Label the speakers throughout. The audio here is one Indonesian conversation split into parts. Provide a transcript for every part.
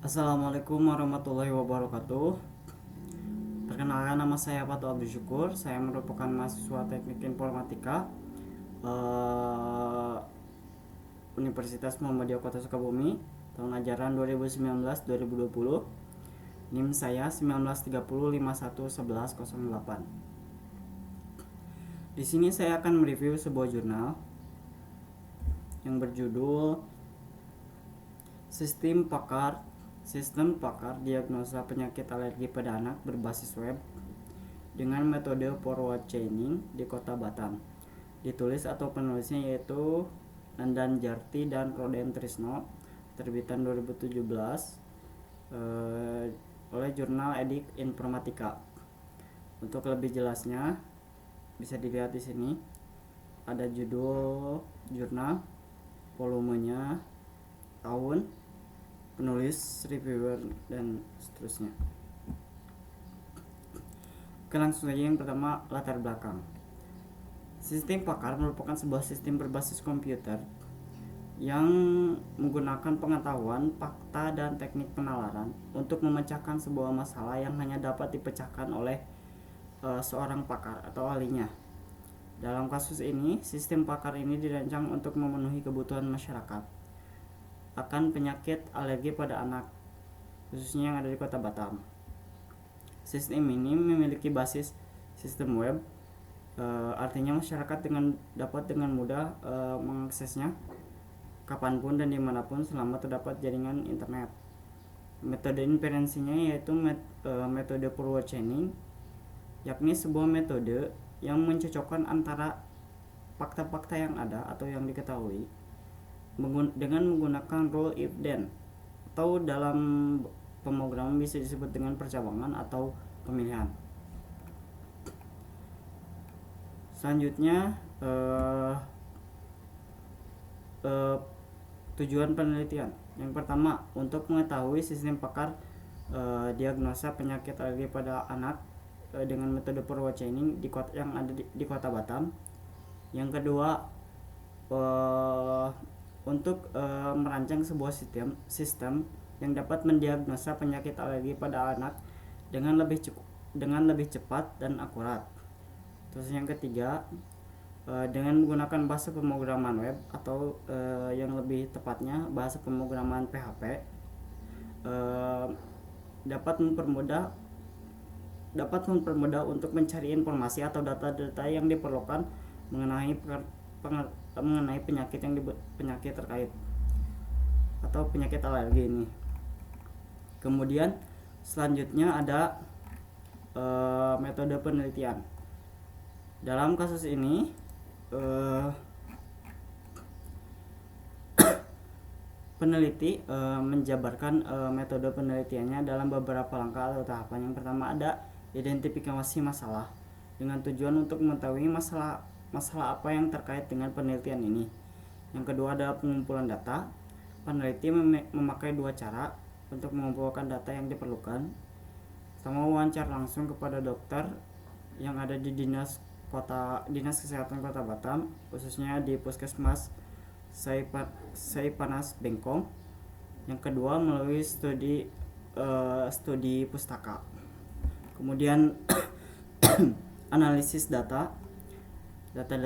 Speaker 1: Assalamualaikum warahmatullahi wabarakatuh. Perkenalkan, nama saya Fatul Abdul Syukur. Saya merupakan mahasiswa Teknik Informatika eh, Universitas Muhammadiyah Kota Sukabumi, tahun ajaran 2019-2020. NIM saya 1930511108. Di sini saya akan mereview sebuah jurnal yang berjudul Sistem Pakar Diagnosa Penyakit Alergi pada Anak berbasis web dengan metode forward chaining di Kota Batam. Ditulis atau penulisnya yaitu Nandan Jarti dan Roden Trisno, terbitan 2017 oleh jurnal Edik Informatika. Untuk lebih jelasnya bisa dilihat di sini. Ada judul jurnal, volumenya, tahun, penulis, reviewer, dan seterusnya. Oke, langsung saja. Yang pertama, latar belakang. Sistem Pakar merupakan sebuah sistem berbasis komputer yang menggunakan pengetahuan, fakta, dan teknik penalaran untuk memecahkan sebuah masalah yang hanya dapat dipecahkan oleh seorang pakar atau ahlinya. Dalam kasus ini, sistem pakar ini dirancang untuk memenuhi kebutuhan masyarakat akan penyakit alergi pada anak, khususnya yang ada di Kota Batam. Sistem ini memiliki basis sistem web, artinya masyarakat dapat dengan mudah mengaksesnya kapanpun dan dimanapun selama terdapat jaringan internet. Metode inferensinya yaitu metode forward chaining, yakni sebuah metode yang mencocokkan antara fakta-fakta yang ada atau yang diketahui dengan menggunakan rule if then, atau dalam pemrograman bisa disebut dengan percabangan atau pemilihan. Selanjutnya tujuan penelitian. Yang pertama, untuk mengetahui sistem pakar diagnosa penyakit alergi pada anak dengan metode forward chaining yang ada di Kota Batam. Yang kedua, untuk merancang sebuah sistem yang dapat mendiagnosa penyakit alergi pada anak dengan lebih cepat dan akurat. Terus yang ketiga, dengan menggunakan bahasa pemrograman web atau yang lebih tepatnya bahasa pemrograman PHP, dapat mempermudah untuk mencari informasi atau data-data yang diperlukan mengenai penyakit terkait atau penyakit alergi ini. Kemudian selanjutnya ada metode penelitian. Dalam kasus ini peneliti menjabarkan metode penelitiannya dalam beberapa langkah atau tahapan. Yang pertama ada identifikasi masalah dengan tujuan untuk mengetahui masalah apa yang terkait dengan penelitian ini. Yang kedua adalah pengumpulan data. Peneliti memakai dua cara untuk mengumpulkan data yang diperlukan. Pertama, wawancara langsung kepada dokter yang ada di Dinas Kesehatan Kota Batam, khususnya di Puskesmas Saipanas Bengkong. Yang kedua, melalui studi pustaka. Kemudian analisis data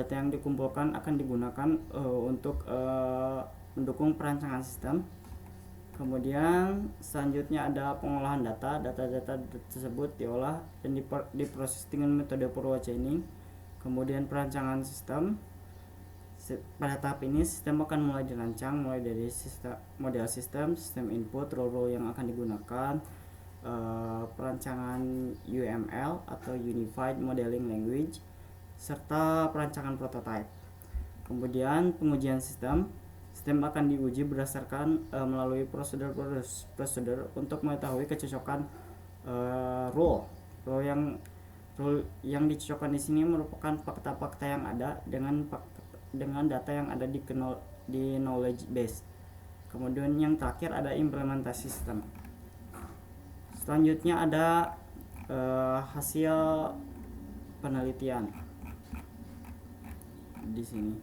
Speaker 1: yang dikumpulkan akan digunakan untuk mendukung perancangan sistem. Kemudian selanjutnya ada pengolahan data tersebut diolah dan diproses dengan metode forward chaining. Kemudian perancangan sistem. Pada tahap ini sistem akan mulai dirancang mulai dari model sistem input, role yang akan digunakan, perancangan UML atau Unified Modeling Language, serta perancangan prototype. Kemudian pengujian sistem akan diuji berdasarkan melalui prosedur untuk mengetahui kecocokan rule yang dicocokkan di sini merupakan fakta-fakta yang ada dengan data yang ada di knowledge base. Kemudian yang terakhir ada implementasi sistem. Selanjutnya ada hasil penelitian. Di sini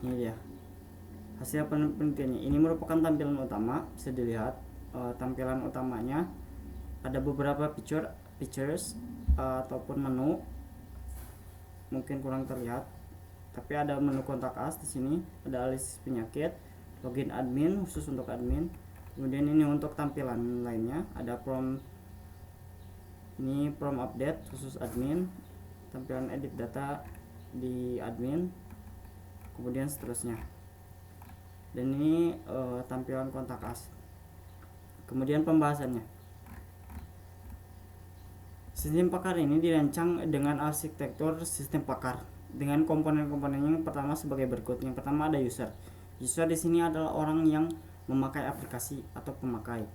Speaker 1: ini dia hasil penelitiannya. Ini merupakan tampilan utama, bisa dilihat tampilan utamanya ada beberapa features ataupun menu, mungkin kurang terlihat, tapi ada menu kontak us di sini, ada analisis penyakit, login admin khusus untuk admin. Kemudian ini untuk tampilan lainnya ada prompt update khusus admin, tampilan edit data di admin, kemudian seterusnya. Dan ini tampilan kontak us. Kemudian pembahasannya. Sistem Pakar ini dirancang dengan arsitektur sistem Pakar dengan komponen-komponennya. Yang pertama sebagai berikut. Yang pertama ada user. User di sini adalah orang yang memakai aplikasi atau pemakai.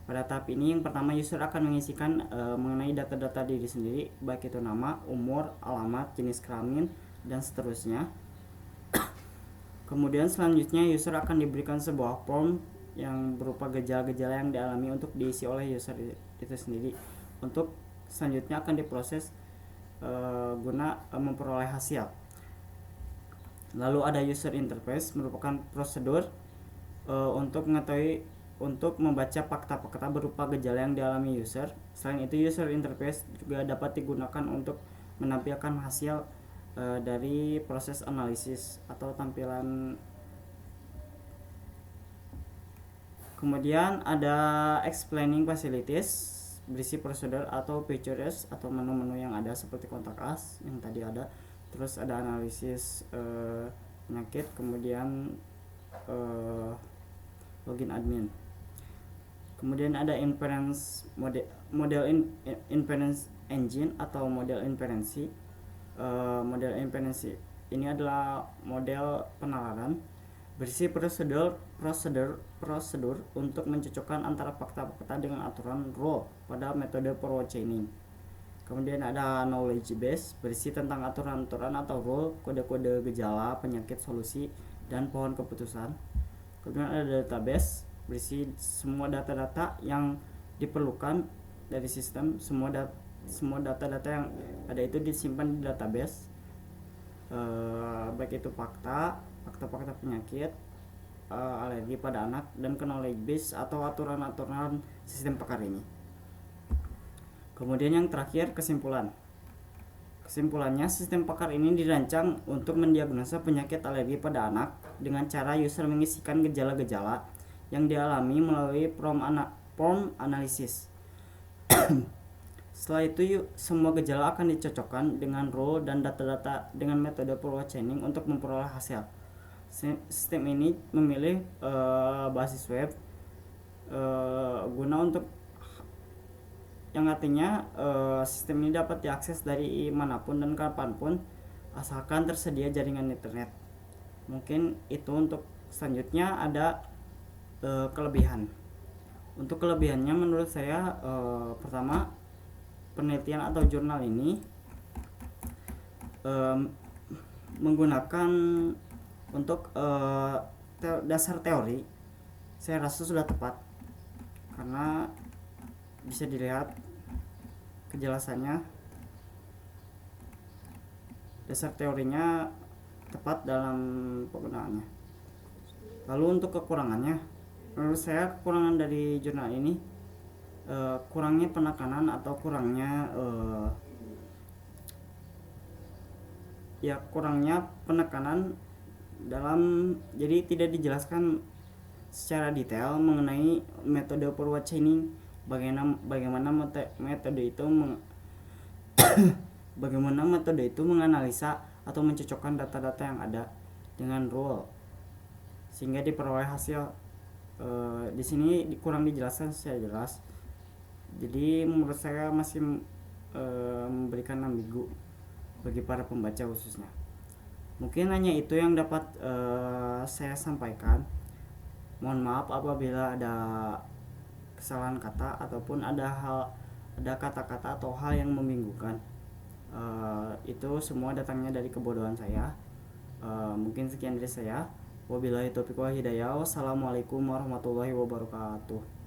Speaker 1: Pada tahap ini yang pertama user akan mengisikan mengenai data-data diri sendiri, baik itu nama, umur, alamat, jenis kelamin, dan seterusnya. Kemudian selanjutnya user akan diberikan sebuah form yang berupa gejala-gejala yang dialami untuk diisi oleh user itu sendiri. Untuk selanjutnya akan diproses guna memperoleh hasil. Lalu ada user interface, merupakan prosedur untuk membaca fakta-fakta berupa gejala yang dialami user. Selain itu user interface juga dapat digunakan untuk menampilkan hasil dari proses analisis atau tampilan. Kemudian ada explaining facilities, berisi prosedur atau features atau menu-menu yang ada seperti kontak us yang tadi ada. Terus ada analisis penyakit, kemudian login admin. Kemudian ada inference model inference engine atau model inferensi. Model inferensi ini adalah model penalaran berisi prosedur untuk mencocokkan antara fakta-fakta dengan aturan rule pada metode forward chaining. Kemudian ada knowledge base berisi tentang aturan-aturan atau rule, kode-kode gejala, penyakit, solusi, dan pohon keputusan. Kemudian ada database berisi semua data-data yang diperlukan dari sistem. Semua data-data yang ada itu disimpan di database, baik itu fakta penyakit, alergi pada anak, dan knowledge base atau aturan-aturan sistem Pakar ini. Kemudian yang terakhir kesimpulannya sistem Pakar ini dirancang untuk mendiagnosa penyakit alergi pada anak dengan cara user mengisikan gejala-gejala yang dialami melalui prompt analisis. Setelah itu semua gejala akan dicocokkan dengan rule dan data-data dengan metode forward chaining untuk memperoleh hasil. Sistem ini memilih basis web guna untuk yang artinya sistem ini dapat diakses dari manapun dan kapanpun asalkan tersedia jaringan internet. Mungkin itu untuk selanjutnya ada kelebihan. Untuk kelebihannya menurut saya pertama, penelitian atau jurnal ini menggunakan untuk dasar teori, saya rasa sudah tepat karena bisa dilihat kejelasannya, dasar teorinya tepat dalam penggunaannya. Lalu untuk kekurangannya, menurut saya kekurangan dari jurnal ini kurangnya penekanan atau kurangnya penekanan dalam, jadi tidak dijelaskan secara detail mengenai metode forward chaining, bagaimana metode itu menganalisa atau mencocokkan data-data yang ada dengan rule sehingga diperoleh hasil. Di sini kurang dijelaskan secara jelas. Jadi menurut saya masih memberikan ambigu bagi para pembaca khususnya. Mungkin hanya itu yang dapat saya sampaikan. Mohon maaf apabila ada kesalahan kata ataupun ada kata-kata atau hal yang membingungkan. Itu semua datangnya dari kebodohan saya. Mungkin sekian dari saya. Wabillahi taufiq wal hidayah. Wassalamualaikum warahmatullahi wabarakatuh.